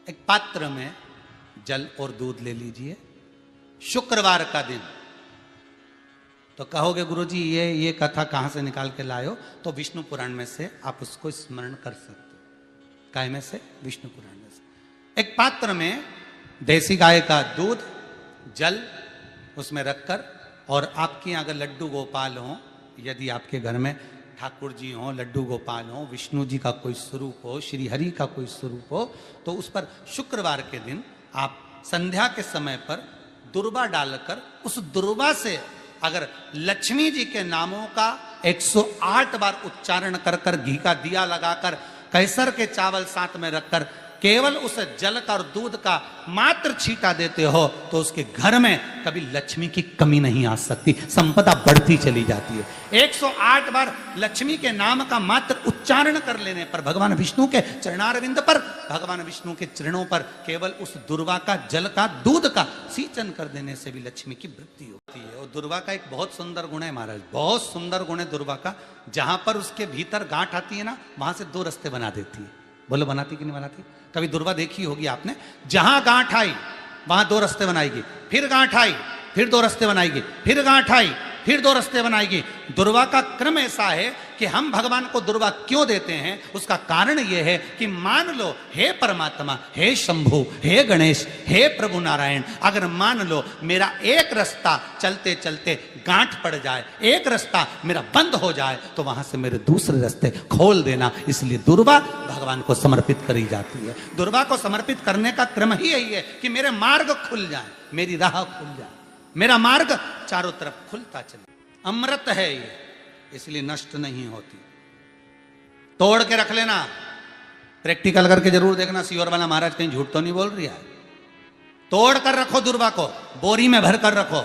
एक पात्र में जल और दूध ले लीजिए, शुक्रवार का दिन। तो कहोगे गुरुजी ये कथा कहां से निकाल के लाए हो? तो विष्णु पुराण में से आप उसको स्मरण कर सकते हो। काय में से? विष्णु पुराण में से। एक पात्र में देसी गाय का दूध, जल उसमें रखकर, और आपके अगर लड्डू गोपाल हो, यदि आपके घर में ठाकुर जी हो, लड्डू गोपाल हो, विष्णु जी का कोई स्वरूप हो, श्री हरि का कोई स्वरूप हो, तो उस पर शुक्रवार के दिन आप संध्या के समय पर दुर्वा डालकर, उस दुर्वा से अगर लक्ष्मी जी के नामों का 108 बार उच्चारण कर कर, घी का दिया लगाकर, कैसर के चावल साथ में रखकर केवल उस जल का और दूध का मात्र छींटा देते हो, तो उसके घर में कभी लक्ष्मी की कमी नहीं आ सकती, संपदा बढ़ती चली जाती है। 108 बार लक्ष्मी के नाम का मात्र उच्चारण कर लेने पर, भगवान विष्णु के चरणारविंद पर, भगवान विष्णु के चरणों पर केवल उस दुर्वा का जल का दूध का सींचन कर देने से भी लक्ष्मी की वृद्धि होती है। और दुर्वा का एक बहुत सुंदर गुण है महाराज, बहुत सुंदर गुण है दुर्वा का। जहां पर उसके भीतर गांठ आती है ना, वहां से 2 रास्ते बना देती है। बोलो बनाती कि नहीं बनाती? कभी दुर्वा देखी होगी आपने। जहां गांठ आई वहां 2 रास्ते बनाएगी, फिर गांठ आई फिर 2 रास्ते बनाएगी, फिर गांठ आई फिर 2 रास्ते बनाएगी। दुर्वा का क्रम ऐसा है कि हम भगवान को दुर्वा क्यों देते हैं, उसका कारण यह है कि मान लो हे परमात्मा, हे शंभु, हे गणेश, हे प्रभु नारायण, अगर मान लो मेरा एक रास्ता चलते चलते गांठ पड़ जाए, एक रास्ता मेरा बंद हो जाए, तो वहां से मेरे दूसरे रास्ते खोल देना। इसलिए दुर्वा भगवान को समर्पित करी जाती है। दुर्वा को समर्पित करने का क्रम ही यही है कि मेरे मार्ग खुल जाए, मेरी राह खुल जाए, मेरा मार्ग चारों तरफ खुलता चले। अमृत है ये, इसलिए नष्ट नहीं होती। तोड़ के रख लेना, प्रैक्टिकल करके जरूर देखना, सियोर वाला महाराज कहीं झूठ तो नहीं बोल रही है। तोड़ कर रखो दुर्वा को, बोरी में भर कर रखो।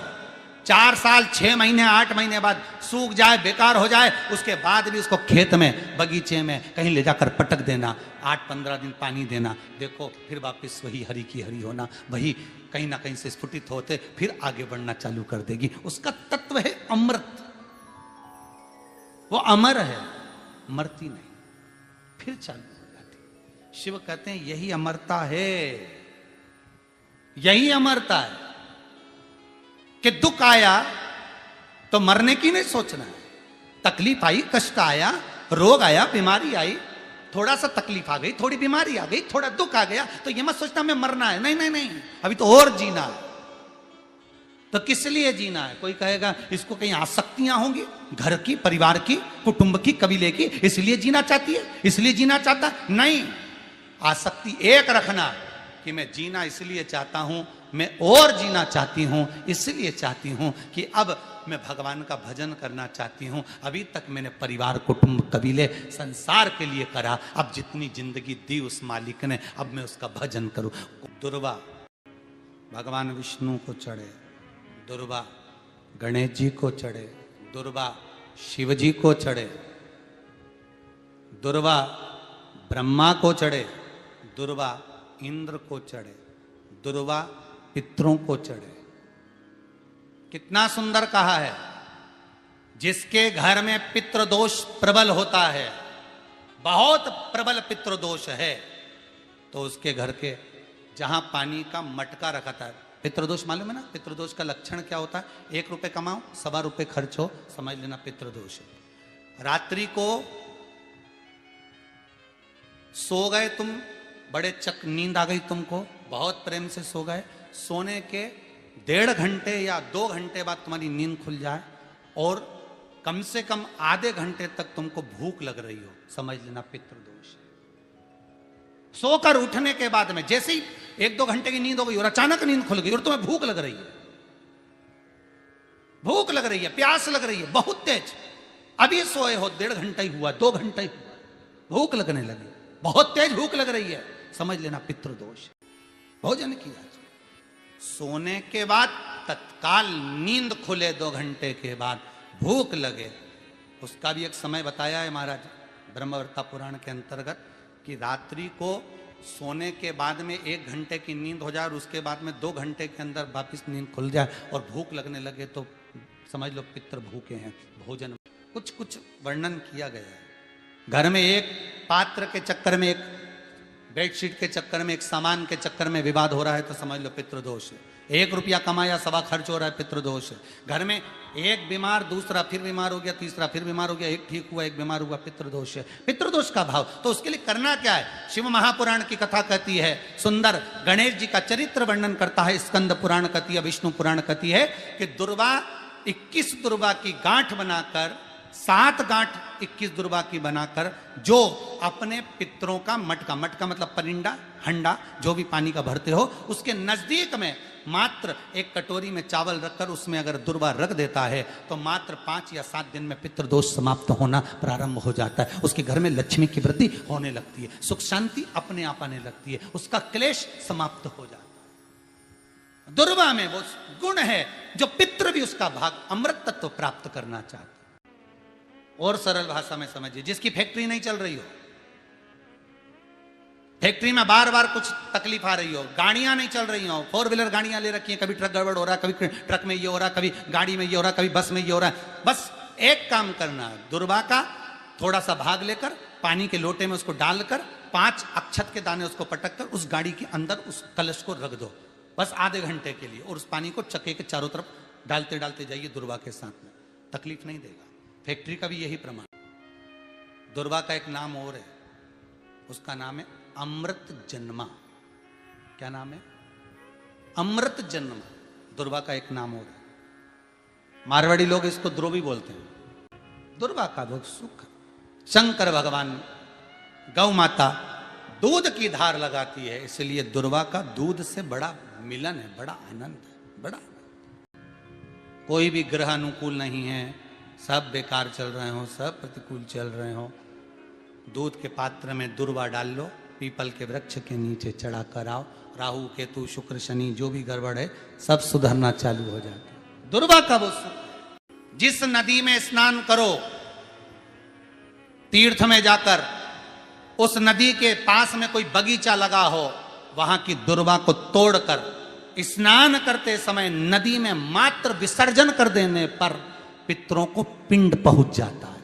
4 साल 6 महीने 8 महीने बाद सूख जाए, बेकार हो जाए, उसके बाद भी उसको खेत में, बगीचे में कहीं ले जाकर पटक देना, 8-15 दिन पानी देना, देखो फिर वापस वही हरि की हरि होना, वही कहीं ना कहीं से स्फुटित होते फिर आगे बढ़ना चालू कर देगी। उसका तत्व है अमृत, वो अमर है, मरती नहीं, फिर चालू हो जाती। शिव कहते हैं यही अमरता है, यही अमरता है कि दुख आया तो मरने की नहीं सोचना है। तकलीफ आई, कष्ट आया, रोग आया, बीमारी आई, थोड़ा सा तकलीफ आ गई, थोड़ी बीमारी आ गई, थोड़ा दुख आ गया, तो ये मत सोचना मैं मरना है। नहीं नहीं नहीं, अभी तो और जीना है। तो किस लिए जीना है? कोई कहेगा इसको कहीं आसक्तियां होंगी, घर की, परिवार की, कुटुंब की, कबीले की, इसलिए जीना चाहती है, इसलिए जीना चाहता। नहीं, आसक्ति एक रखना कि मैं जीना इसलिए चाहता हूं, मैं और जीना चाहती हूं, इसलिए चाहती हूं कि अब मैं भगवान का भजन करना चाहती हूं। अभी तक मैंने परिवार, कुटुंब, कबीले, संसार के लिए करा, अब जितनी जिंदगी दी उस मालिक ने, अब मैं उसका भजन करूं। दुर्वा भगवान विष्णु को चढ़े, दुर्वा गणेश जी को चढ़े, दुर्वा शिव जी को चढ़े, दुर्वा ब्रह्मा को चढ़े, दुर्वा इंद्र को चढ़े, दुर्वा पितरों को चढ़े। कितना सुंदर कहा है। जिसके घर में पितृदोष प्रबल होता है, बहुत प्रबल पितृदोष है, तो उसके घर के जहां पानी का मटका रखा था, पितृदोष मालूम है ना? पितृदोष का लक्षण क्या होता है? 1 रुपए कमाओ, 1.25 रुपए खर्च हो, समझ लेना पितृदोष है। रात्रि को सो गए तुम, बड़े चक नींद आ गई तुमको, बहुत प्रेम से सो गए, सोने के 1.5 घंटे या 2 घंटे बाद तुम्हारी नींद खुल जाए और कम से कम आधे घंटे तक तुमको भूख लग रही हो, समझ लेना पितृदोष है। सोकर उठने के बाद में जैसे ही 1-2 घंटे की नींद हो गई और अचानक नींद खुल गई और तुम्हें भूख लग रही है, भूख लग रही है, प्यास लग रही है बहुत तेज, अभी सोए हो, 1.5 घंटा ही हुआ, 2 घंटा ही हुआ, भूख लगने लगी, बहुत तेज भूख लग रही है, समझ लेना पितृदोष। भोजन किया, सोने के बाद तत्काल नींद खुले, 2 घंटे के बाद भूख लगे, उसका भी एक समय बताया है महाराज ब्रह्मवर्ता पुराण के अंतर्गत कि रात्रि को सोने के बाद में 1 घंटे की नींद हो जाए और उसके बाद में 2 घंटे के अंदर वापिस नींद खुल जाए और भूख लगने लगे, तो समझ लो पितृ भूखे हैं। भोजन कुछ कुछ वर्णन किया गया है। घर में एक पात्र के चक्कर में एक बेडशीट के चक्कर में, एक सामान के चक्कर में विवाद हो रहा है तो समझ लो पितृदोष है। 1 रुपया कमाया, सवा खर्च हो रहा है, पितृदोष है। घर में एक बीमार, दूसरा फिर बीमार हो गया, तीसरा फिर बीमार हो गया, एक ठीक हुआ, एक बीमार हुआ, पितृदोष है। पितृदोष का भाव, तो उसके लिए करना क्या है? शिव महापुराण की कथा कहती है सुंदर, गणेश जी का चरित्र वर्णन करता है स्कंद पुराण कहती है, विष्णु पुराण कहती है कि दुर्वा 21 दुर्वा की गांठ बनाकर, 7 गांठ 21 दुर्वा की बनाकर, जो अपने पितरों का मटका, मटका मतलब परिंडा, हंडा, जो भी पानी का भरते हो, उसके नजदीक में मात्र एक कटोरी में चावल रखकर उसमें अगर दुर्वा रख देता है तो मात्र 5 या 7 दिन में पितृदोष समाप्त होना प्रारंभ हो जाता है। उसके घर में लक्ष्मी की वृद्धि होने लगती है, सुख शांति अपने आप आने लगती है, उसका क्लेश समाप्त हो जाता है। दुर्वा में वो गुण है जो पितृ भी उसका भाग अमृत तत्व प्राप्त करना चाहते। और सरल भाषा में समझिए, जिसकी फैक्ट्री नहीं चल रही हो, फैक्ट्री में बार बार कुछ तकलीफ आ रही हो, गाड़ियां नहीं चल रही हो, 4 व्हीलर गाड़ियां ले रखी हैं, कभी ट्रक गड़बड़ हो रहा है, कभी ट्रक में ये हो रहा है, कभी गाड़ी में ये हो रहा है, कभी बस में ये हो रहा है, बस एक काम करना है, दुर्वा का थोड़ा सा भाग लेकर पानी के लोटे में उसको डालकर 5 अक्षत के दाने उसको पटक कर उस गाड़ी के अंदर उस कलश को रख दो, बस आधे घंटे के लिए, और उस पानी को चक्के के चारों तरफ डालते डालते जाइए दुर्वा के साथ में, तकलीफ नहीं देगा। फैक्ट्री का भी यही प्रमाण। दुर्वा का एक नाम और है, उसका नाम है अमृत जन्मा। क्या नाम है? अमृत जन्मा। दुर्वा का एक नाम और है। मारवाड़ी लोग इसको द्रोवी बोलते हैं। दुर्वा का भोग सुख। शंकर भगवान गौ माता दूध की धार लगाती है, इसलिए दुर्वा का दूध से बड़ा मिलन है, बड़ा आनंद है, बड़ा आनंद। कोई भी ग्रह अनुकूल नहीं है, सब बेकार चल रहे हो, सब प्रतिकूल चल रहे हो, दूध के पात्र में दुर्वा डाल लो, पीपल के वृक्ष के नीचे चढ़ा कर आओ, राहु केतु शुक्र शनि जो भी गड़बड़ है सब सुधरना चालू हो जाता है। दुर्वा का वो सुख। जिस नदी में स्नान करो तीर्थ में जाकर, उस नदी के पास में कोई बगीचा लगा हो, वहां की दुर्वा को तोड़कर स्नान करते समय नदी में मात्र विसर्जन कर देने पर पितरों को पिंड पहुंच जाता है।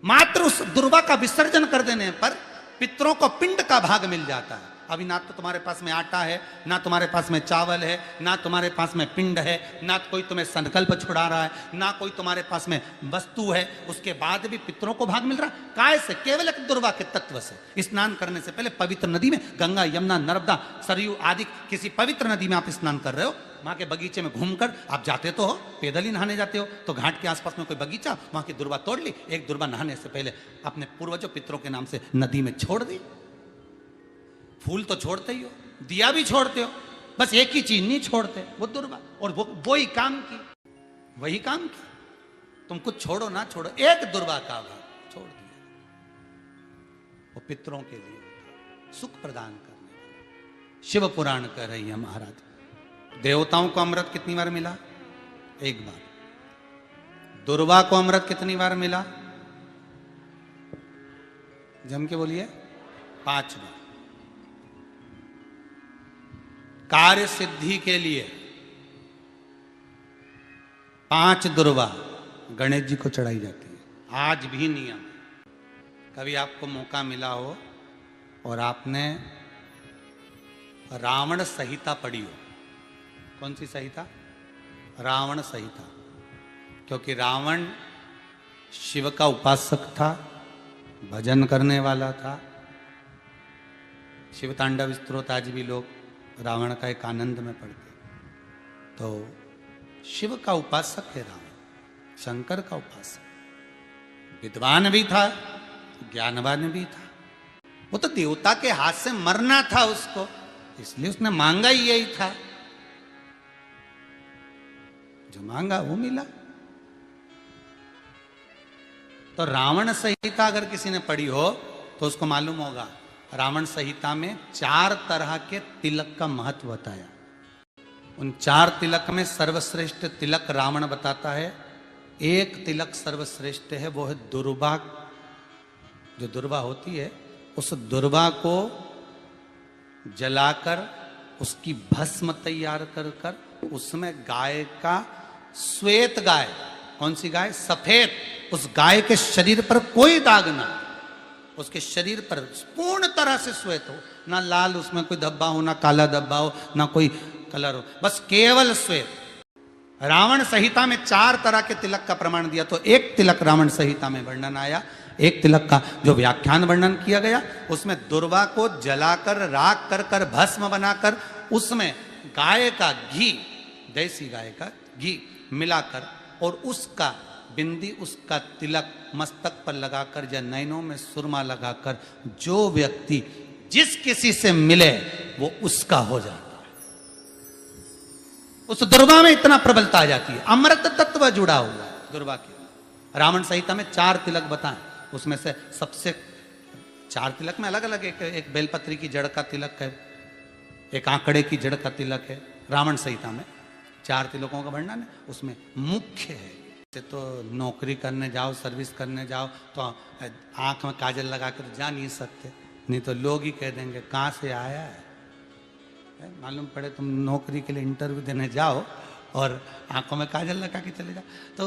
मात्र उस दुर्वा का विसर्जन कर देने पर पितरों को पिंड का भाग मिल जाता है। अभी ना तो तुम्हारे पास में आटा है, ना तुम्हारे पास में चावल है, ना तुम्हारे पास में पिंड है, ना कोई तुम्हें संकल्प छुड़ा रहा है, ना कोई तुम्हारे पास में वस्तु है, उसके बाद भी पितरों को भाग मिल रहा है। काय से? केवल एक दुर्वा के तत्व से। स्नान करने से पहले पवित्र नदी में, गंगा यमुना नर्मदा सरयू आदि किसी पवित्र नदी में आप स्नान कर रहे हो, वहां के बगीचे में घूमकर आप जाते तो हो, पैदल ही नहाने जाते हो, तो घाट के आसपास में कोई बगीचा, वहां की दुर्वा तोड़ ली, एक दुर्वा नहाने से पहले अपने पूर्वजों पितरों के नाम से नदी में छोड़ दी। फूल तो छोड़ते ही हो, दिया भी छोड़ते हो, बस एक ही चीज नहीं छोड़ते, वो दुर्वा। और वो ही काम की, वही काम की। तुम कुछ छोड़ो ना छोड़ो, एक दुर्वा का भाग छोड़ दिया, वो पितरों के लिए सुख प्रदान करने वाला। शिव पुराण कह रही है महाराज, देवताओं को अमृत कितनी बार मिला? 1 बार। दुर्वा को अमृत कितनी बार मिला? जम के बोलिए, 5 बार। कार्य सिद्धि के लिए 5 दुर्वा गणेश जी को चढ़ाई जाती है। आज भी नियम। कभी आपको मौका मिला हो और आपने रावण संहिता पढ़ी हो। कौन सी संहिता? रावण संहिता। क्योंकि रावण शिव का उपासक था, भजन करने वाला था। शिव तांडव स्तोत्र आज भी लोग रावण का एक आनंद में पढ़ते। तो शिव का उपासक है रावण, शंकर का उपासक। विद्वान भी था, ज्ञानवान भी था। वो तो देवता के हाथ से मरना था उसको, इसलिए उसने मांगा ही यही था। जो मांगा वो मिला। तो रावण संहिता अगर किसी ने पढ़ी हो तो उसको मालूम होगा, रावण संहिता में 4 तरह के तिलक का महत्व बताया। उन 4 तिलक में सर्वश्रेष्ठ तिलक रावण बताता है। एक तिलक सर्वश्रेष्ठ है, वो है दुर्वा। जो दुर्वा होती है, उस दुर्वा को जलाकर उसकी भस्म तैयार कर कर उसमें गाय का श्वेत गाय, कौन सी गाय? सफेद। उस गाय के शरीर पर कोई दाग ना, उसके शरीर पर पूर्ण तरह से श्वेत हो, ना लाल उसमें कोई धब्बा हो, ना काला धब्बा हो, ना कोई कलर हो, बस केवल श्वेत। रावण संहिता में 4 तरह के तिलक का प्रमाण दिया, तो एक तिलक रावण संहिता में वर्णन आया, एक तिलक का जो व्याख्यान वर्णन किया गया उसमें दुर्वा को जलाकर राख कर कर भस्म बनाकर उसमें गाय का घी, देसी गाय का घी मिलाकर और उसका बिंदी, उसका तिलक मस्तक पर लगाकर या नैनों में सुरमा लगाकर जो व्यक्ति जिस किसी से मिले वो उसका हो जाता है। उस दुर्वा में इतना प्रबलता आ जाती है, अमृत तत्व जुड़ा हुआ है दुर्वा के। रावण संहिता में 4 तिलक बताएं, उसमें से सबसे 4 तिलक में अलग अलग, एक बेलपत्री की जड़ का तिलक है, एक आंकड़े की जड़ का तिलक है। रावण संहिता में 4 तिलकों का वर्णन है, उसमें मुख्य है। तो नौकरी करने जाओ, सर्विस करने जाओ तो आंख में काजल लगा कर जा नहीं सकते, नहीं तो लोग ही कह देंगे कहाँ से आया है। मालूम पड़े तुम नौकरी के लिए इंटरव्यू देने जाओ और आंखों में काजल लगा के चले जाओ, तो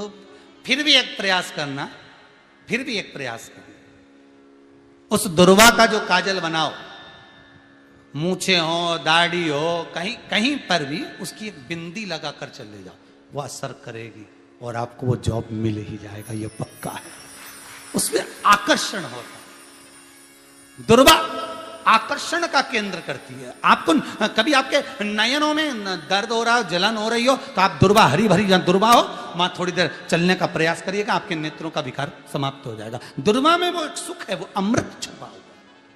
फिर भी एक प्रयास करना, उस दुर्वा का जो काजल बनाओ, मूछे हो, दाढ़ी हो, कहीं कहीं पर भी उसकी एक बिंदी लगाकर चले जाओ, वो असर करेगी और आपको वो जॉब मिल ही जाएगा, ये पक्का है। उसमें आकर्षण होता है, दुर्वा आकर्षण का केंद्र करती है। आपको कभी आपके नयनों में दर्द हो रहा हो, जलन हो रही हो, तो आप दुर्वा, हरी भरी दुर्वा हो, वहां थोड़ी देर चलने का प्रयास करिएगा, आपके नेत्रों का विकार समाप्त हो जाएगा। दुर्वा में वो एक सुख है, वो अमृत छुपा हुआ,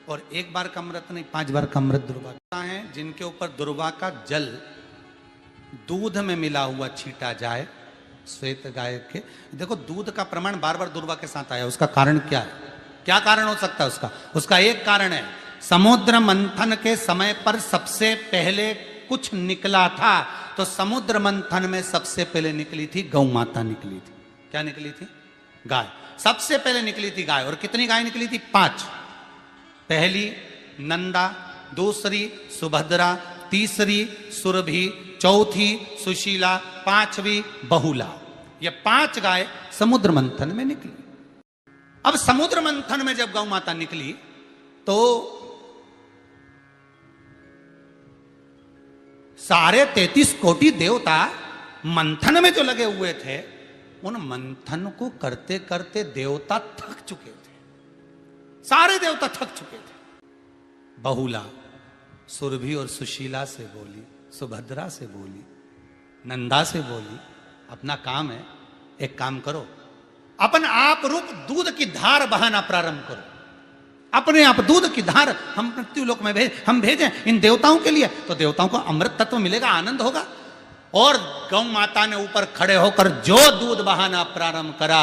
और एक बार का अमृत नहीं, 5 बार का अमृत दुर्वा है। जिनके ऊपर दुर्वा का जल दूध में मिला हुआ छीटा जाए, श्वेत गाय के, देखो दूध का प्रमाण बार बार दुर्वा के साथ आया, उसका कारण क्या है? क्या कारण हो सकता है उसका एक कारण है, समुद्र मंथन के समय पर सबसे पहले कुछ निकला था, तो समुद्र मंथन में सबसे पहले निकली थी गौ माता निकली थी। क्या निकली थी? गाय सबसे पहले निकली थी गाय। और कितनी गाय निकली थी? 5। पहली नंदा, दूसरी सुभद्रा, तीसरी सुरभि, चौथी सुशीला, 5वीं बहुला। ये 5 गाय समुद्र मंथन में निकली। अब समुद्र मंथन में जब गौ माता निकली तो सारे 33 कोटि देवता मंथन में जो लगे हुए थे, उन मंथन को करते करते देवता थक चुके थे, सारे देवता थक चुके थे। बहुला सुरभि और सुशीला से बोली, सुभद्रा से बोली, नंदा से बोली, अपना काम है, एक काम करो, अपन आप रूप दूध की धार बहाना प्रारंभ करो, अपने आप दूध की धार हम मृत्युलोक में हम भेजें इन देवताओं के लिए, तो देवताओं को अमृत तत्व मिलेगा, आनंद होगा। और गौ माता ने ऊपर खड़े होकर जो दूध बहाना प्रारंभ करा,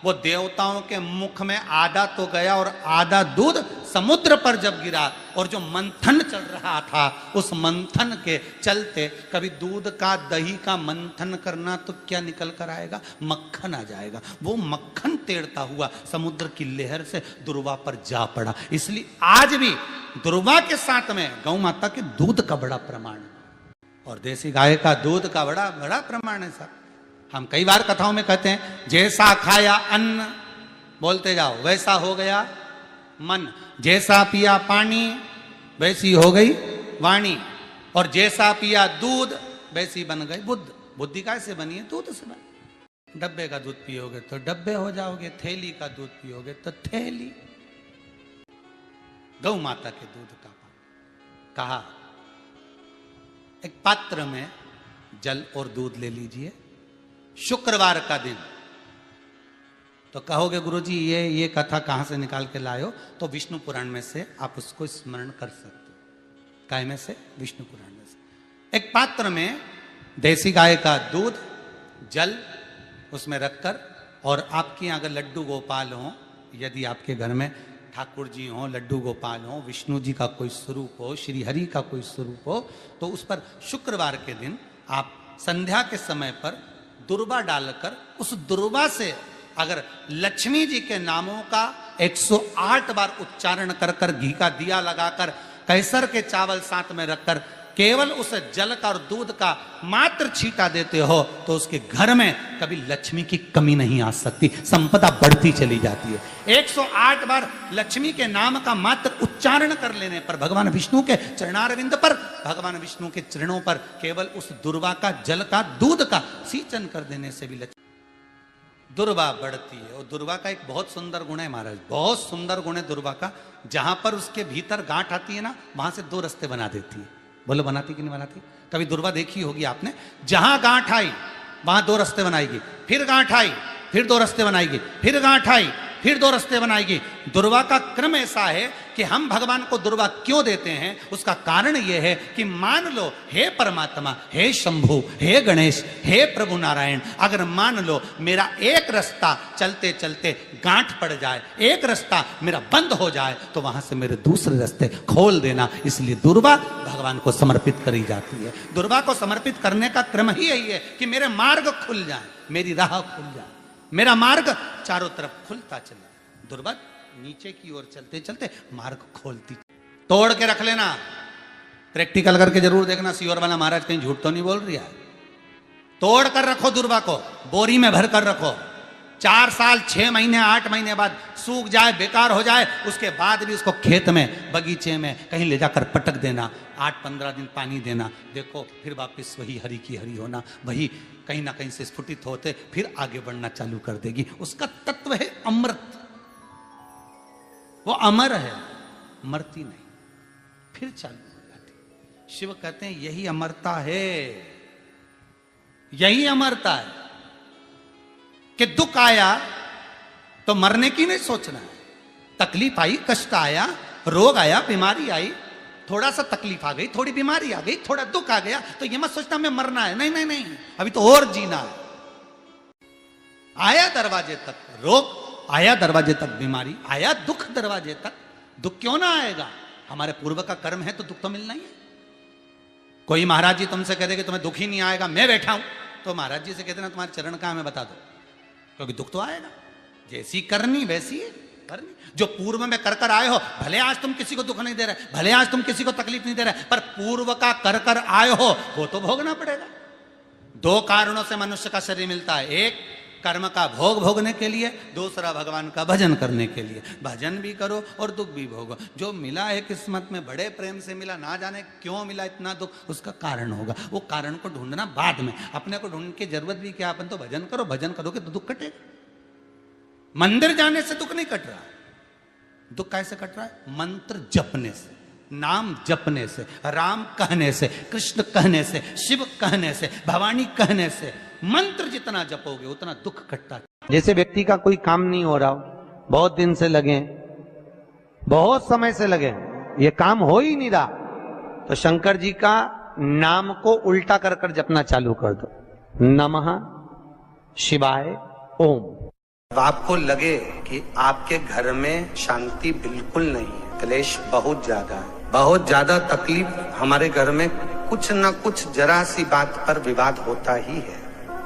वो देवताओं के मुख में आधा तो गया और आधा दूध समुद्र पर जब गिरा, और जो मंथन चल रहा था उस मंथन के चलते, कभी दूध का दही का मंथन करना तो क्या निकल कर आएगा? मक्खन आ जाएगा। वो मक्खन तेड़ता हुआ समुद्र की लहर से दुर्वा पर जा पड़ा। इसलिए आज भी दुर्वा के साथ में गौ माता के दूध का बड़ा प्रमाण है, और देसी गाय का दूध का बड़ा बड़ा प्रमाण है साहब। हम कई बार कथाओं में कहते हैं, जैसा खाया अन्न, बोलते जाओ, वैसा हो गया मन, जैसा पिया पानी वैसी हो गई वाणी, और जैसा पिया दूध वैसी बन गई बुद्ध। बुद्धि कैसे बनी है? दूध से बनी। डब्बे का दूध पियोगे तो डब्बे हो जाओगे, थैली का दूध पियोगे तो थैली। गौ माता के दूध का पान। कहा एक पात्र में जल और दूध ले लीजिए, शुक्रवार का दिन, तो कहोगे गुरुजी ये कथा कहां से निकाल के लाए हो? तो विष्णु पुराण में से आप उसको स्मरण कर सकते हो। काय में से? विष्णु पुराण में से। एक पात्र में देसी गाय का दूध, जल उसमें रखकर, और आपके यहाँ अगर लड्डू गोपाल हो, यदि आपके घर में ठाकुर जी हो, लड्डू गोपाल हो, विष्णु जी का कोई स्वरूप हो, श्री हरि का कोई स्वरूप हो, तो उस पर शुक्रवार के दिन आप संध्या के समय पर दुर्वा डालकर, उस दुर्वा से अगर लक्ष्मी जी के नामों का 108 बार उच्चारण कर कर, घी का दिया लगाकर, कैसर के चावल साथ में रखकर, केवल उस जल का और दूध का मात्र छींटा देते हो तो उसके घर में कभी लक्ष्मी की कमी नहीं आ सकती, संपदा बढ़ती चली जाती है। 108 बार लक्ष्मी के नाम का मात्र उच्चारण कर लेने पर, भगवान विष्णु के चरणारविंद पर, भगवान विष्णु के चरणों पर केवल उस दुर्वा का जल का दूध का सींचन कर देने से भी लक्ष्मी दुर्वा बढ़ती है। और दुर्वा का एक बहुत सुंदर गुण है महाराज, बहुत सुंदर गुण है दुर्वा का। जहां पर उसके भीतर गांठ आती है ना, वहां से 2 रास्ते बना देती है। बोलो बनाती कि नहीं बनाती? कभी दुर्वा देखी होगी आपने। जहां गांठ आई वहां 2 रास्ते बनाएगी, फिर गांठ आई फिर 2 रास्ते बनाएगी, फिर गांठ आई फिर 2 रास्ते बनाएगी। दुर्वा का क्रम ऐसा है कि हम भगवान को दुर्वा क्यों देते हैं, उसका कारण यह है कि मान लो हे परमात्मा, हे शंभु, हे गणेश, हे प्रभु नारायण, अगर मान लो मेरा एक रास्ता चलते चलते गांठ पड़ जाए, एक रास्ता मेरा बंद हो जाए, तो वहां से मेरे दूसरे रास्ते खोल देना। इसलिए दुर्वा भगवान को समर्पित करी जाती है। दुर्वा को समर्पित करने का क्रम ही यही है कि मेरे मार्ग खुल जाए, मेरी राह खुल जाए, मेरा मार्ग चारों तरफ खुलता चले। दुर्वा नीचे की ओर चलते चलते मार्ग खोलती। तोड़ के रख लेना, प्रैक्टिकल करके जरूर देखना, सियोर वाला महाराज कहीं झूठ तो नहीं बोल रहा है। तोड़ कर रखो दुर्वा को, बोरी में भर कर रखो। 4 साल 6 महीने 8 महीने बाद सूख जाए, बेकार हो जाए, उसके बाद भी उसको खेत में, बगीचे में कहीं ले जाकर पटक देना। 8-15 दिन पानी देना, देखो फिर वापस वही हरी की हरी होना, वही कहीं ना कहीं से स्फुटित होते फिर आगे बढ़ना चालू कर देगी। उसका तत्व है अमृत, वो अमर है, मरती नहीं, फिर चालू हो जाती। शिव कहते हैं यही अमरता है, यही अमरता है कि दुख आया तो मरने की नहीं सोचना है। तकलीफ आई, कष्ट आया, रोग आया, बीमारी आई, थोड़ा सा तकलीफ आ गई, थोड़ी बीमारी आ गई, थोड़ा दुख आ गया, तो ये मत सोचना हमें मरना है। नहीं नहीं नहीं, अभी तो और जीना है। आया दरवाजे तक रोग, आया दरवाजे तक बीमारी, आया दुख दरवाजे तक, दुख क्यों ना आएगा? हमारे पूर्व का कर्म है तो दुख तो मिलना ही है। कोई महाराज जी तुमसे कह दे कि तुम्हें दुख ही नहीं आएगा, मैं बैठा हूं, तो महाराज जी से कहते ना तुम्हारे चरण का हमें बता दो, क्योंकि दुख तो आएगा। जैसी करनी वैसी करनी। जो पूर्व में कर कर आए हो, भले आज तुम किसी को दुख नहीं दे रहे, भले आज तुम किसी को तकलीफ नहीं दे रहे, पर पूर्व का कर कर आए हो वो तो भोगना पड़ेगा। 2 कारणों से मनुष्य का शरीर मिलता है, एक कर्म का भोग भोगने के लिए, दूसरा भगवान का भजन करने के लिए। भजन भी करो और दुख भी भोगो। जो मिला है किस्मत में, बड़े प्रेम से मिला, ना जाने क्यों मिला इतना दुख, उसका कारण होगा। वो कारण को ढूंढना बाद में, अपने को ढूंढने की जरूरत भी क्या, अपन तो भजन करो, भजन करोगे तो दुख कटेगा। मंदिर जाने से दुख नहीं कट रहा, दुख कैसे कट रहा है? मंत्र जपने से, नाम जपने से, राम कहने से, कृष्ण कहने से, शिव कहने से, भवानी कहने से। मंत्र जितना जपोगे उतना दुख कटता है। जैसे व्यक्ति का कोई काम नहीं हो रहा, बहुत दिन से लगे, बहुत समय से लगे, ये काम हो ही नहीं रहा, तो शंकर जी का नाम को उल्टा कर कर जपना चालू कर दो। नमः शिवाय ओम। आपको लगे कि आपके घर में शांति बिल्कुल नहीं है, क्लेश बहुत ज्यादा है, बहुत ज्यादा तकलीफ, हमारे घर में कुछ न कुछ जरा सी बात पर विवाद होता ही है,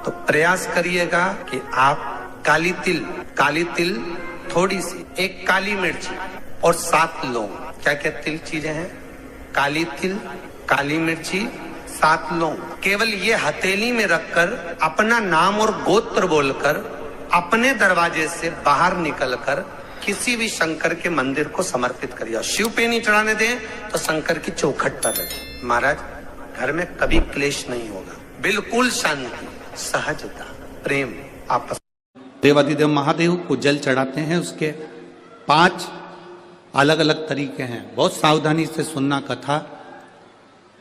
तो प्रयास करिएगा कि आप काली तिल थोड़ी सी, एक काली मिर्ची और 7 लौंग, क्या क्या तिल चीजें हैं, काली तिल, काली मिर्ची, 7 लौंग, केवल ये हथेली में रखकर अपना नाम और गोत्र बोलकर अपने दरवाजे से बाहर निकलकर किसी भी शंकर के मंदिर को समर्पित करिए। शिव पे नहीं चढ़ाने दें तो शंकर की चौखट पर रखें। महाराज घर में कभी क्लेश नहीं होगा, बिल्कुल शांति, सहजता, प्रेम आपस। देवादिदेव महादेव को जल चढ़ाते हैं, उसके 5 अलग अलग तरीके हैं। बहुत सावधानी से सुनना कथा,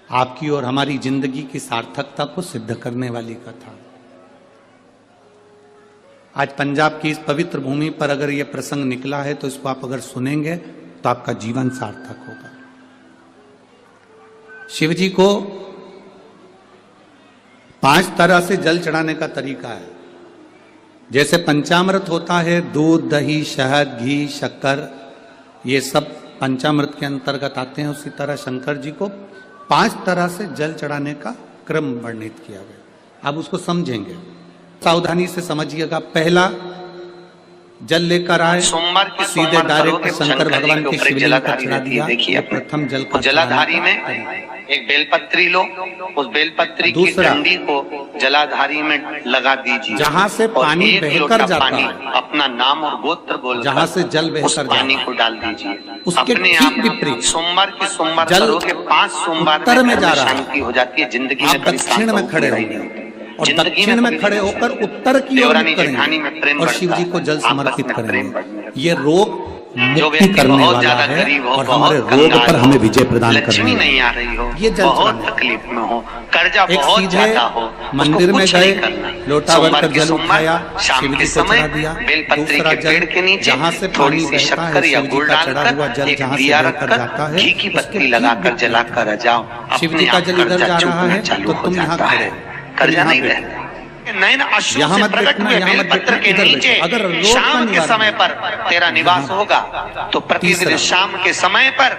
आपकी और हमारी जिंदगी की सार्थकता को सिद्ध करने वाली कथा। आज पंजाब की इस पवित्र भूमि पर अगर यह प्रसंग निकला है तो इसको आप अगर सुनेंगे तो आपका जीवन सार्थक होगा। शिव जी को 5 तरह से जल चढ़ाने का तरीका है। जैसे पंचामृत होता है, दूध, दही, शहद, घी, शक्कर, ये सब पंचामृत के अंतर्गत आते हैं, उसी तरह शंकर जी को 5 तरह से जल चढ़ाने का क्रम वर्णित किया गया। अब उसको समझेंगे, सावधानी से समझिएगा। पहला, जल लेकर आए, सोमवार की सीधे सोमवार डायरेक्ट शंकर शंकर जी भगवान के के ऊपर एक शिवलिंग पर जलाधारी चढ़ा रहती है, दिया। देखिए ये अपने। प्रथम जल उस जलाधारी चढ़ाने का में एक बेलपत्री लो, उस बेलपत्री की दूसरा, डंडी को जलाधारी में लगा दीजिए। जहां से और पानी एक बहकर लोटा जाता पानी है, अपना नाम और गोत्र बोलकर जहां से जल बहकर उस पानी जाता को डाल दीजिए। उसके अपने ठीक आप विपरीत सोमवार की सोमवार जल करोगे, 5 सोमवार उत्तर में घर जा रहा है। शांति हो जाती है। जिंदगी आप में कभी दक्षिण में खड़े होंगे होंगे और दक्षिण में खड़े होकर उत्तर की ओर मुख करेंगे और शिव जी को जल समर्पित करेंगे। ये रोग मुक्ति करने वाला है और हमारे रोग पर हमें विजय प्रदान करने लक्ष्मी नहीं आ रही हो, ये जल बहुत चढ़ाना। तकलीफ में हो, कर्जा एक बहुत सीधे ज्यादा हो, मंदिर में उसको कुछ गए, नहीं करना। लोटा सोमवार भरकर के जल सोमवार, उठाया, शाम शिव के जी को समय चढ़ा दिया। बेलपत्री दूसरा के पेड़ के जल, नीचे जहां से थोड़ी पानी सी बहता है, शक्कर या शिव जी गुड़ का चढ़ा हुआ डालकर जल एक जहां से दिया बहकर जाता रखकर है, घी की उसके बत्ती ठीक लगाकर विपरीत जलाकर जाओ, शिव जी का जल इधर जा रहा है चालू तो हो तुम यहाँ जाता खड़े, है। कर्जा नहीं रहता। नयन अश्रु यहाँ से मत प्रकट देखना, हुए यहाँ मत बेलपत्र देखना, के इधर नीचे देखो। अगर रोग का शाम के निवारण समय पर तेरा निवास होगा तो प्रतिदिन तीसरा, शाम के समय पर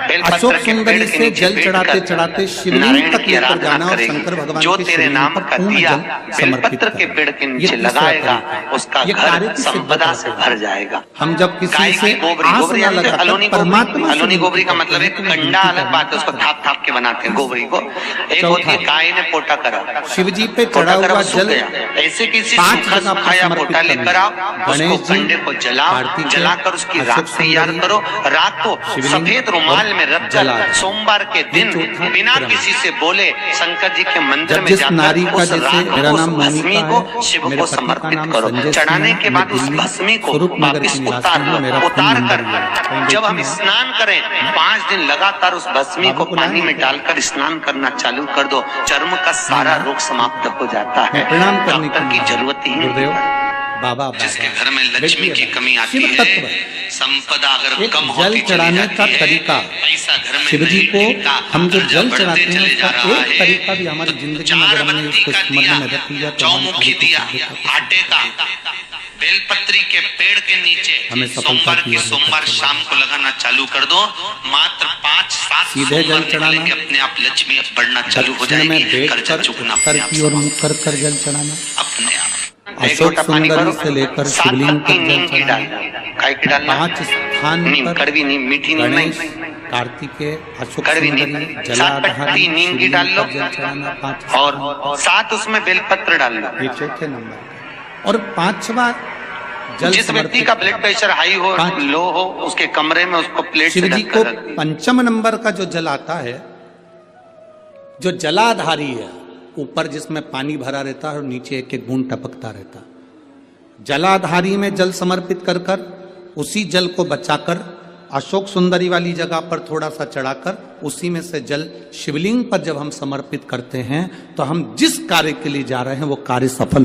बेलपत्र अशोक के पेड़ सुंदरी के से नीचे जल चढ़ाते बैठकर चढ़ाते शिवलिंग नारायण तक की लेकर आराधना जाना और करेगी। शंकर भगवान जो के तेरे शिवलिंग नाम पर का पूर्ण दिया जल समर्पित बेलपत्र के करें। पेड़ के ये नीचे तीसरा लगाएगा, तरीका। उसका ये घर कार्य की संपदा सिद्धता से है। भर जाएगा। हम जब किसी गाय से की गोबरी, आस गोबरी न जानते हो? लगाकर अलोनी परमात्मा गोबरी, से अलोनी गोबरी का विनती मतलब एक करते हैं, कंडा अलग विनती बात है, उसको करते थाप थाप के बनाते हैं गोबरी को। एक चौथा, होती है गाय ने पोटा करा, शिव जी पे पोटा चढ़ा करा हुआ वो सूख जल गया। ऐसे किसी 5 सूखा जगह पर सुखाया समर्पित पोटा करना। लेकर आओ, उसको गणेश जी, कंडे को जलाओ, कार्तिकेय, जलाकर उसकी अशोक राख तैयार सुंदरी, करो। राख को शिवलिंग सफेद रुमाल में रखकर जलाओ। सोमवार के दिन चौथा बिना क्रम। किसी से बोले शंकर जी के मंदिर जब में जिस जाकर नारी का उस जैसे राख मेरा को, नाम उस भस्मी मोनिका को है, शिव मेरे को पति का समर्पित नाम करो। संजय चढ़ाने सिंह है, के बाद मैं उस दिल्ली भस्मी को स्वरूप नगर वापिस की निवासी उतार हूँ, लो। मेरा फोन उतार नंबर कर ये है। कहीं जब हम देखिए। स्नान करें 5 दिन लगातार उस भस्मी को बाबू पानी बुलाएं। में डालकर स्नान करना चालू कर दो, चर्म का सारा रोग समाप्त हो जाता है। मैं प्रणाम करने डॉक्टर की जरूरत ही नहीं। गुरुदेव बाबा जिसके घर में लक्ष्मी की कमी आती शिव है, तत्व, संपदा अगर एक कम जल होती चढ़ाने चली का जाती है, तरीका, पैसा घर में शिव जी नहीं को टिकता, हम जो कर्जा जल बढ़ते चढ़ाते हैं चले जा उसका रहा एक है। तरीका भी हमारी जिंदगी में अगर हमने बत्ती उसको का स्मरण दिया, में रख लिया तो हमारी चौमुखी सारी दिया, चीजें आटे का, बेलपत्री के पेड़ के नीचे हमें सफलता सोमवार की के ओर सोमवार लेकर शाम को लगाना चालू कर दो। मात्र 5-7 सीधे जल सोमवार चढ़ाना, निकलेंगे, अपने आप लक्ष्मी बढ़ना चालू हो दक्षिण में जाएगी, कर्जा बैठकर चुकना उत्तर अपने आप की ओर मुख कर कर जल चढ़ाना, अपने आप। अशोक सुंदरी से लेकर शिवलिंग तक जल चढ़ाना, काय की डालना 5 स्थान नीम, पर कड़वी नीम, मीठी नीम गणेश, नहीं, कार्तिकेय, अशोक कड़वी नीम, सुंदरी, 7 जलाधारी, पत्ती नीम की शिवलिंग डाल लो पर जल चढ़ाना 5 और 7 उसमें बेलपत्र डाल लो। ये चौथे नंबर का। और 5वां जल जिस व्यक्ति का ब्लड प्रेशर हाई हो, 5 लो हो, उसके कमरे में उसको प्लेट से शिव जी ढक को कर रख दीजिए। 5 नंबर का जो जल आता है, जो जलाधारी है, ऊपर जिसमें पानी भरा रहता है और नीचे एक एक बूंद टपकता रहता है, जलाधारी में जल समर्पित कर कर उसी जल को बचाकर अशोक सुंदरी वाली जगह पर थोड़ा सा चढ़ाकर उसी में से जल शिवलिंग पर जब हम समर्पित करते हैं तो हम जिस कार्य के लिए जा रहे हैं वो कार्य सफल